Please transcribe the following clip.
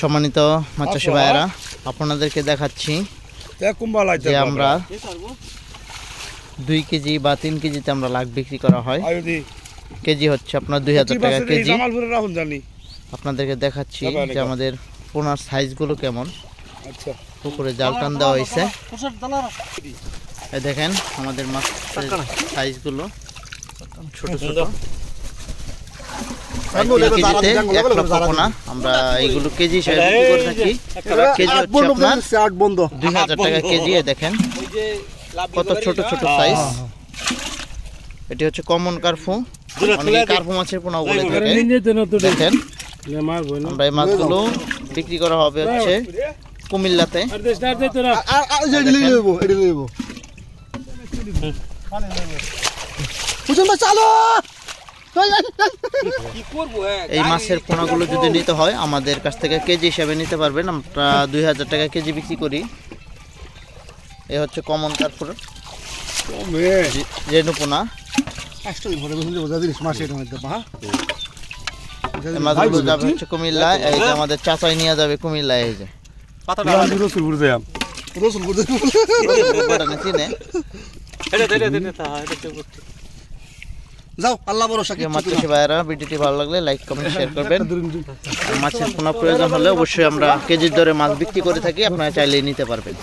সম্মানিত মাছ চাষি ভাইয়েরা, আপনাদেরকে দেখাচ্ছি যে আমরা 2 কেজি বা 3 কেজিতে আমরা লাখ বিক্রি করা হয়। কেজি হচ্ছে আপনার 2000 টাকা কেজি। আপনাদেরকে দেখাচ্ছি যে আমাদের পোনার সাইজগুলো কেমন। পুকুরে জাল টান দেওয়া হয়েছে, দেখেন আমাদের মাছের সাইজগুলো ছোট ছোট। কেজিতে 1 লক্ষ পোনা আমরা এইগুলো কেজি হিসেবে বিক্রি করে থাকি। কেজি হচ্ছে আপনার 2000 টাকা কেজি। দেখেন কত ছোট ছোট সাইজ। এটি হচ্ছে কমন কার্পু, অনেকে কার্পু মাছের পোনা বলে থাকে। দেখেন আমরা এই মাছগুলো বিক্রি করা হবে হচ্ছে কুমিল্লাতে। এই মাছের পোনাগুলো যদি নিতে হয় আমাদের কাছ থেকে কেজি হিসাবে নিতে পারবেন। আমরা 2000 টাকা কেজি বিক্রি করি। এই হচ্ছে কমন কার্পুর রেনু পোনা। মাছগুলো যাবে হচ্ছে কুমিল্লায়। এই যে আমাদের চাচাই নিয়ে যাবে কুমিল্লায়। এই যে ভিডিওটি ভালো লাগলে লাইক কমেন্ট শেয়ার করবেন। মাছের পোনা প্রয়োজন হলে অবশ্যই আমরা কেজির দরে মাছ বিক্রি করে থাকি, আপনারা চাইলেই নিতে পারবেন।